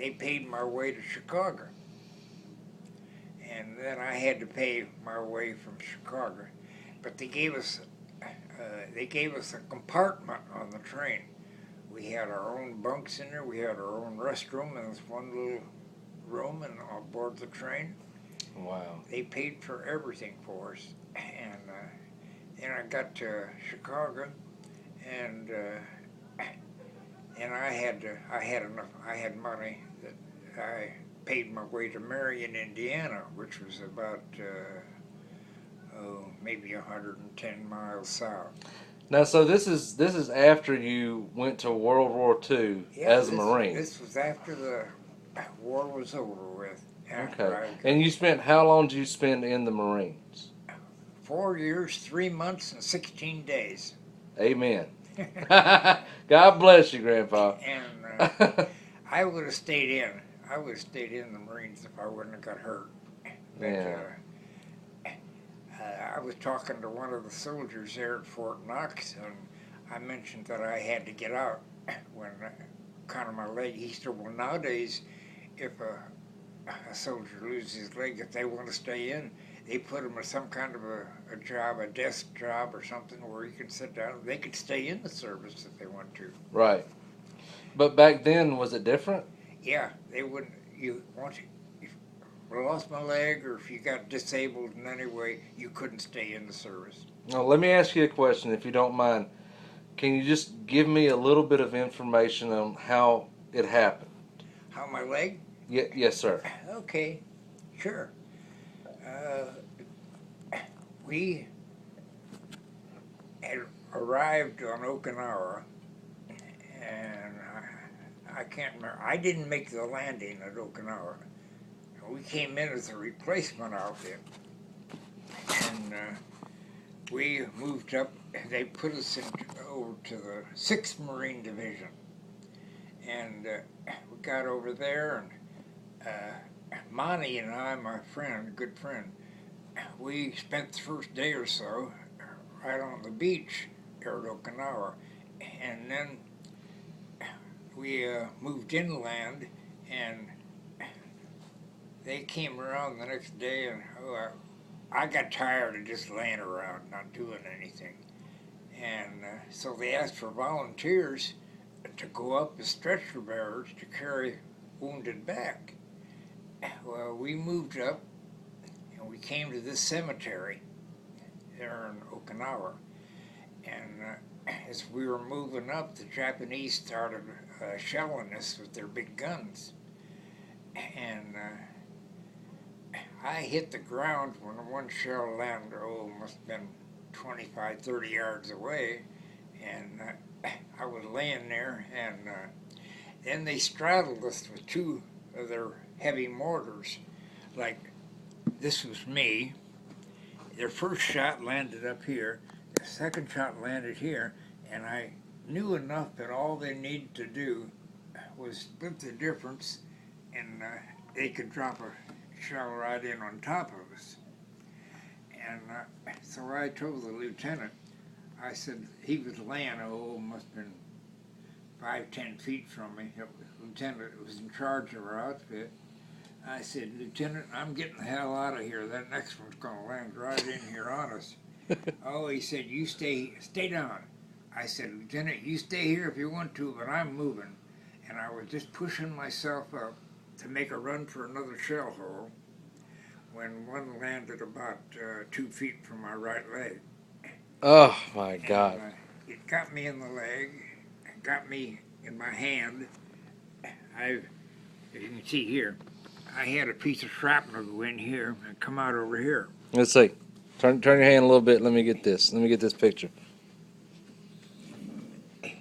they paid my way to Chicago. And then I had to pay my way from Chicago. But they gave us a compartment on the train. We had our own bunks in there. We had our own restroom and this one little room and on board the train. Wow. They paid for everything for us. And then I got to Chicago, and I had money that I paid my way to Marion, Indiana, which was about maybe 110 miles south. Now, so this is after you went to World War II as a Marine. This was after the war was over with. Okay. And how long did you spend in the Marines? 4 years, 3 months, and 16 days. Amen. God bless you, Grandpa. And I would have stayed in. I would have stayed in the Marines if I wouldn't have got hurt. But, yeah. I was talking to one of the soldiers there at Fort Knox, and I mentioned that I had to get out when kind of my leg. He said, well, nowadays, if a soldier loses his leg, if they want to stay in, they put him in some kind of a job, a desk job or something where you can sit down. They could stay in the service if they want to. Right. But back then, was it different? Yeah, they wouldn't. If I lost my leg or if you got disabled in any way, you couldn't stay in the service. Now, let me ask you a question, if you don't mind. Can you just give me a little bit of information on how it happened? How my leg? Yes, sir. Okay, sure. We had arrived on Okinawa, and I can't remember. I didn't make the landing at Okinawa. We came in as a replacement outfit, and we moved up. They put us over to the 6th Marine Division, and we got over there, and Monty and I, my friend, good friend, we spent the first day or so right on the beach here at Okinawa, and then we moved inland, and they came around the next day, and I got tired of just laying around, not doing anything, and so they asked for volunteers to go up as stretcher bearers to carry wounded back. Well, we moved up, and we came to this cemetery there in Okinawa, and as we were moving up, the Japanese started shelling us with their big guns, and I hit the ground when one shell landed, must have been 25, 30 yards away, and I was laying there, and then they straddled us with 2 of their heavy mortars. Like, this was me. Their first shot landed up here, the second shot landed here, and I knew enough that all they needed to do was split the difference, and they could drop a shell right in on top of us. And so I told the lieutenant, I said, he was laying, must have been 5-10 feet from me. The lieutenant was in charge of our outfit. I said, Lieutenant, I'm getting the hell out of here. That next one's going to land right in here on us. He said, you stay down. I said, Lieutenant, you stay here if you want to, but I'm moving. And I was just pushing myself up to make a run for another shell hole when one landed about 2 feet from my right leg. Oh, my God. It got me in the leg, got me in my hand. As you can see here, I had a piece of shrapnel go in here and come out over here. Let's see. Turn your hand a little bit. Let me get this. Let me get this picture. I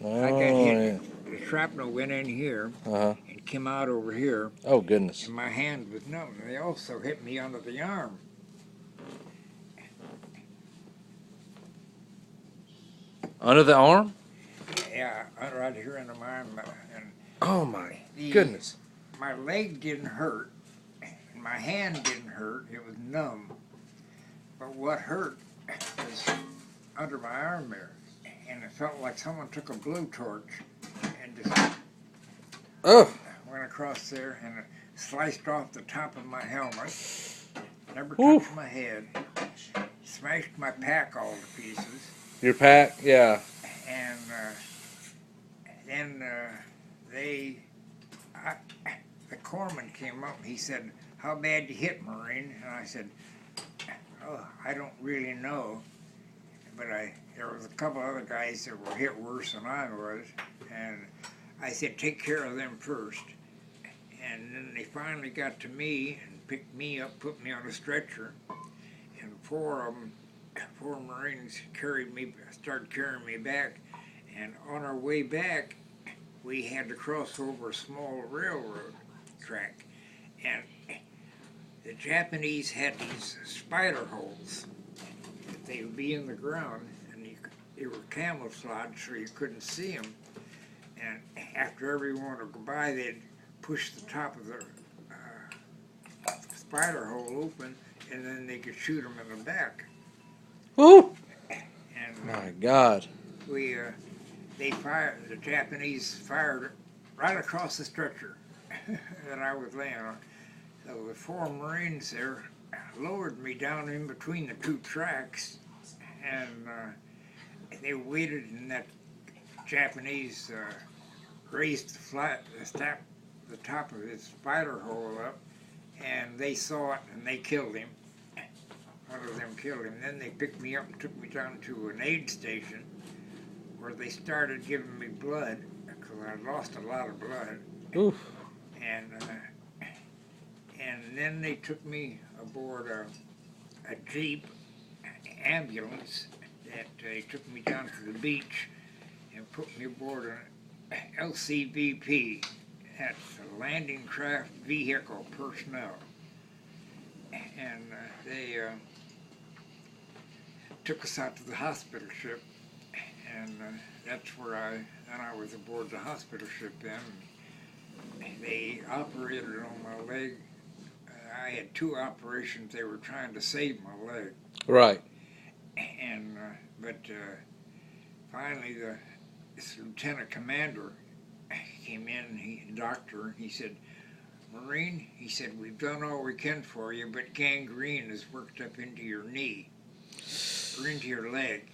got hit. The shrapnel went in here and came out over here. Oh, goodness. And my hand was numb. They also hit me under the arm. Under the arm? Yeah, right here under my arm. And oh, my goodness. My leg didn't hurt, and my hand didn't hurt. It was numb. But what hurt was under my arm there. And it felt like someone took a blowtorch and just Oh. Went across there and it sliced off the top of my helmet. Never Whew. touched my head. Smashed my pack all to pieces. Your pack? Yeah. And then the corpsman came up and he said, "How bad you hit, Marine?" And I said, "Oh, I don't really know." But there was a couple other guys that were hit worse than I was. And I said, "Take care of them first." And then they finally got to me and picked me up, put me on a stretcher. And four Marines started carrying me back. And on our way back, we had to cross over a small railroad track. And the Japanese had these spider holes. They would be in the ground, and they were camouflaged so you couldn't see them. And after everyone would go by, they'd push the top of the spider hole open, and then they could shoot them in the back. Woo! And My God. the Japanese fired right across the stretcher that I was laying on. So the four Marines there lowered me down in between the two tracks, and they waited, and that Japanese raised the top of his spider hole up, and they saw it, and they killed him. One of them killed him. Then they picked me up and took me down to an aid station where they started giving me blood, because I lost a lot of blood. Oof. And then they took me aboard a Jeep ambulance that they took me down to the beach and put me aboard an LCVP. That's a landing craft vehicle personnel. And they took us out to the hospital ship, and that's where I was aboard the hospital ship then. They operated on my leg. I had 2 operations. They were trying to save my leg. Right. And but finally, this lieutenant commander came in, doctor. He said, "Marine," he said, "we've done all we can for you, but gangrene has worked up into your knee, or into your leg."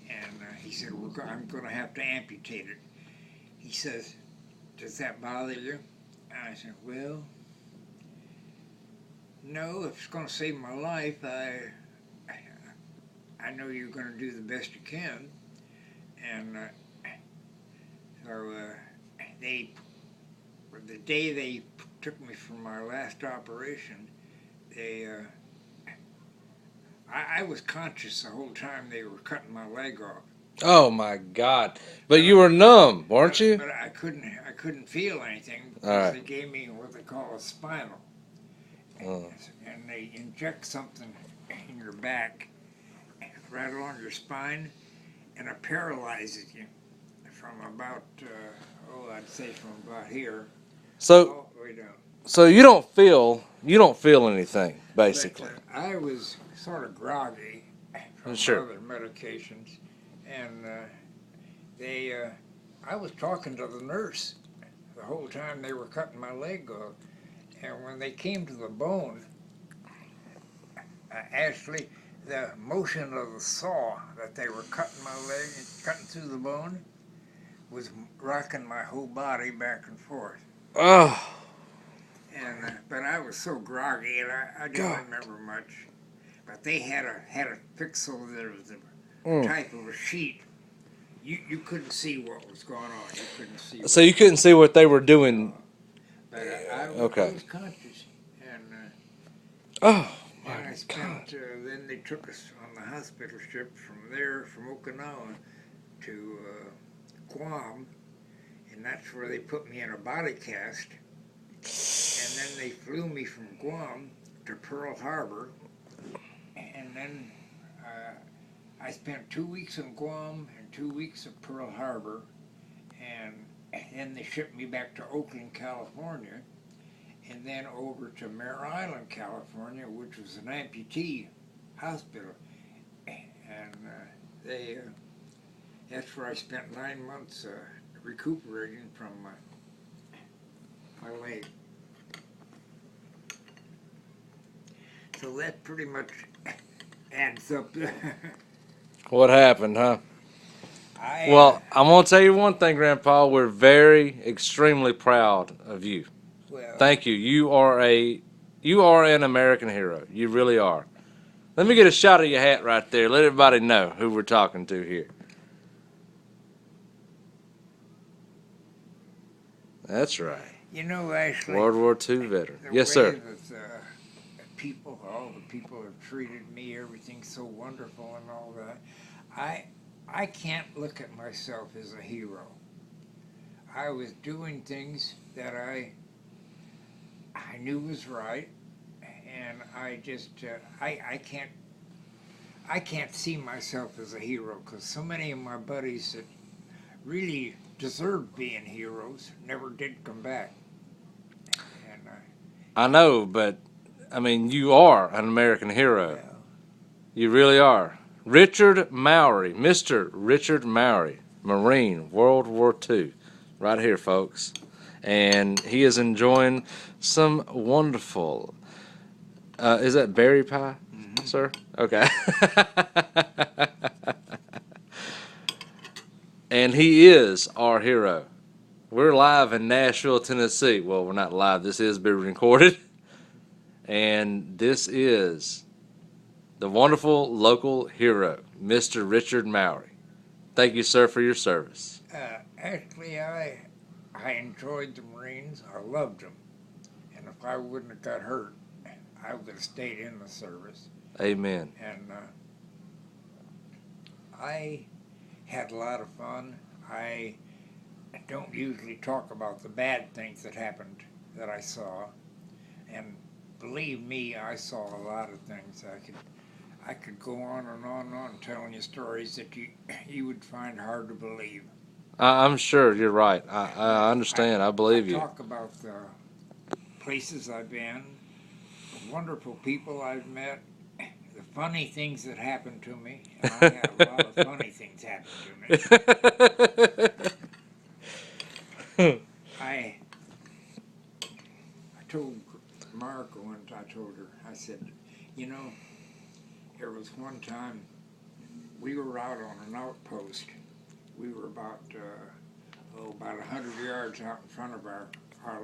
And he said, "I'm going to have to amputate it." He says, "Does that bother you?" And I said, "Well, no, if it's going to save my life, I know you're going to do the best you can." And so the day they took me for my last operation, I was conscious the whole time they were cutting my leg off. Oh my God! But you were numb, weren't you? But I couldn't feel anything because All right. they gave me what they call a spinal, and they inject something in your back, right along your spine, and it paralyzes you from about I'd say from about here So, all the way down. so you don't feel anything basically. But, I was sort of groggy from Sure. other medications, and I was talking to the nurse the whole time they were cutting my leg off, and when they came to the bone, actually the motion of the saw that they were cutting my leg, cutting through the bone, was rocking my whole body back and forth. Oh. And but I was so groggy, and I didn't remember much. But they had a fix so there was a type of a sheet. You couldn't see what was going on. You couldn't see. So you couldn't see what they were doing. But I was conscious, and Oh my and I spent. God. Then they took us on the hospital ship from there, from Okinawa, to Guam, and that's where they put me in a body cast. And then they flew me from Guam to Pearl Harbor, and then I spent 2 weeks in Guam and 2 weeks at Pearl Harbor, and then they shipped me back to Oakland, California, and then over to Mare Island, California, which was an amputee hospital, and that's where I spent 9 months recuperating from my leg. So that pretty much adds up. What happened, huh? I, Well, I'm going to tell you one thing, Grandpa. We're very, extremely proud of you. well, Thank you. You are an American hero. You really are. Let me get a shot of your hat right there. Let everybody know who we're talking to here. That's right. you know, Ashley, World War II veteran. the Yes, way sir. that people, all the people have treated me, everything's so wonderful and all that. I can't look at myself as a hero. I was doing things that I knew was right, and I just I can't see myself as a hero because so many of my buddies that really deserved being heroes never did come back. And I know, but I mean, you are an American hero. well, You really are. Richard Mowery, Mr. Richard Mowery, Marine, World War II, right here, folks. And he is enjoying some wonderful. Is that berry pie, sir? Okay. And he is our hero. We're live in Nashville, Tennessee. Well, we're not live. This is being recorded. And this is the wonderful local hero, Mr. Richard Mowery. Thank you, sir, for your service. actually, I enjoyed the Marines. I loved them, and if I wouldn't have got hurt, I would have stayed in the service. Amen. And I had a lot of fun. I don't usually talk about the bad things that happened that I saw, and believe me, I saw a lot of things. I could go on and on and on telling you stories that you would find hard to believe. I'm sure you're right. I understand. I believe you. Talk about the places I've been, the wonderful people I've met, the funny things that happened to me. And I had a lot of funny things happen to me. I told Mark once, I told her, I said, you know, there was one time we were out on an outpost. We were about 100 yards out in front of our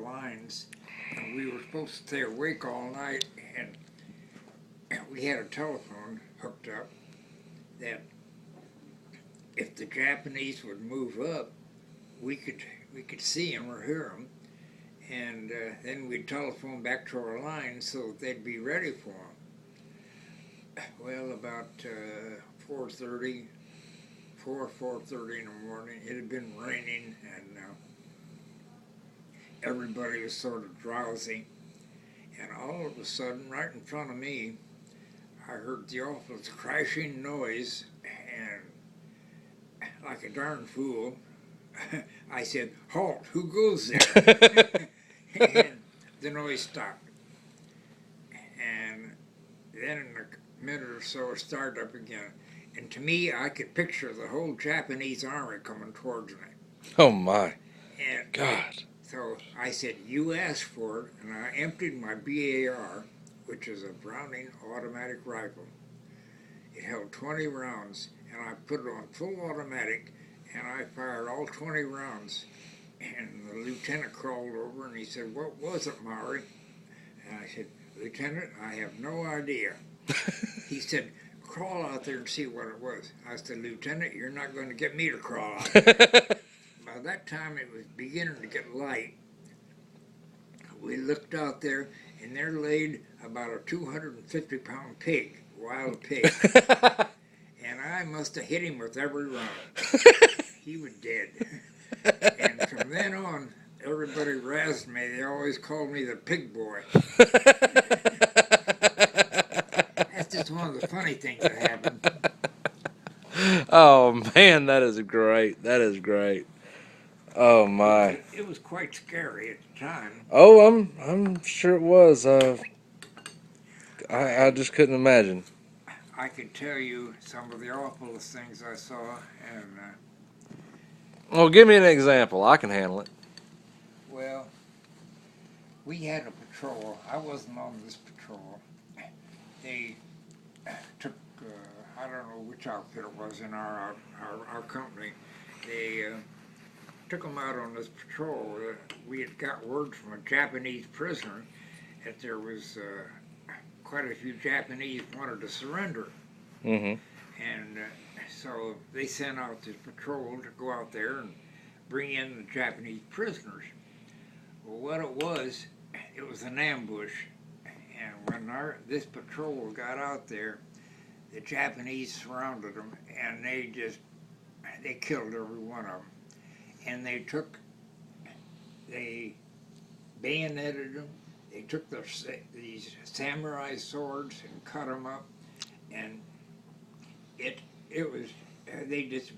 lines, and we were supposed to stay awake all night, and we had a telephone hooked up that if the Japanese would move up, we could see them or hear them, and then we'd telephone back to our lines so that they'd be ready for them. Well, about 4:30 in the morning, it had been raining, and everybody was sort of drowsy, and all of a sudden, right in front of me, I heard the awfulest crashing noise, and like a darn fool, I said, "Halt, who goes there?" And the noise stopped. And then in a minute or so, it started up again. And to me, I could picture the whole Japanese army coming towards me. Oh, my. And God. so I said, "You asked for it," and I emptied my BAR, which is a Browning automatic rifle. It held 20 rounds, and I put it on full automatic, and I fired all 20 rounds. And the lieutenant crawled over, and he said, "What was it, Mowery?" And I said, "Lieutenant, I have no idea." He said, "Crawl out there and see what it was." I said, "Lieutenant, you're not going to get me to crawl out there." By that time, it was beginning to get light. We looked out there, and there laid about a 250-pound pig, wild pig. And I must have hit him with every round. He was dead. And from then on, everybody razzed me. They always called me the pig boy. That's just one of the funny things that happened. Oh, man, that is great. That is great. Oh, my. It was quite scary at the time. Oh, I'm sure it was. I just couldn't imagine. I could tell you some of the awfulest things I saw, and Well, give me an example. I can handle it. well, we had a patrol. I wasn't on this patrol. They took, I don't know which outfit it was in our company. They took them out on this patrol. We had got word from a Japanese prisoner that there was quite a few Japanese wanted to surrender. Mm-hmm. And so they sent out this patrol to go out there and bring in the Japanese prisoners. Well, what it was an ambush. And when this patrol got out there, the Japanese surrounded them, and they killed every one of them. And they bayoneted them. They took these samurai swords and cut them up, and it was they just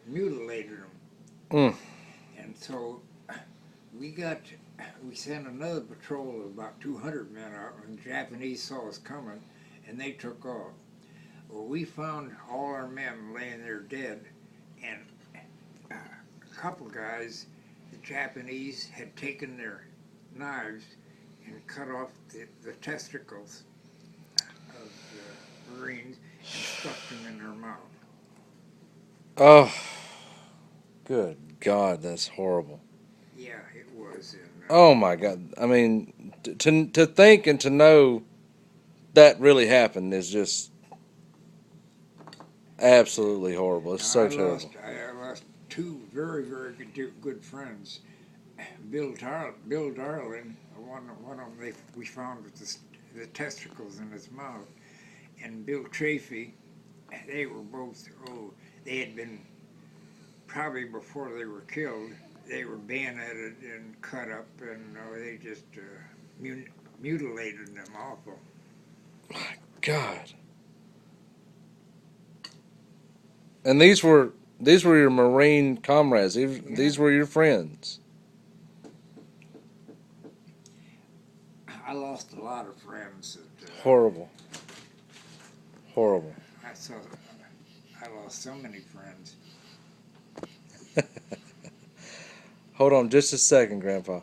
mutilated them. Mm. And so we sent another patrol of about 200 men out, and the Japanese saw us coming, and they took off. Well, we found all our men laying there dead, and a couple guys, the Japanese, had taken their knives and cut off the testicles of the Marines and stuffed them in their mouth. Oh, good God, that's horrible. Yeah, it was. Oh my God! I mean, to think and to know that really happened is just absolutely horrible. It's so terrible. I lost two very, very good friends. Bill Darling, one of them we found with the testicles in his mouth, and Bill Chafee. They were both, they had been, probably before they were killed, they were bayoneted and cut up, and they just mutilated them awful. My God. And these were your Marine comrades. These were your friends. I lost a lot of friends. Horrible. Horrible. I lost so many friends. Hold on just a second, Grandpa.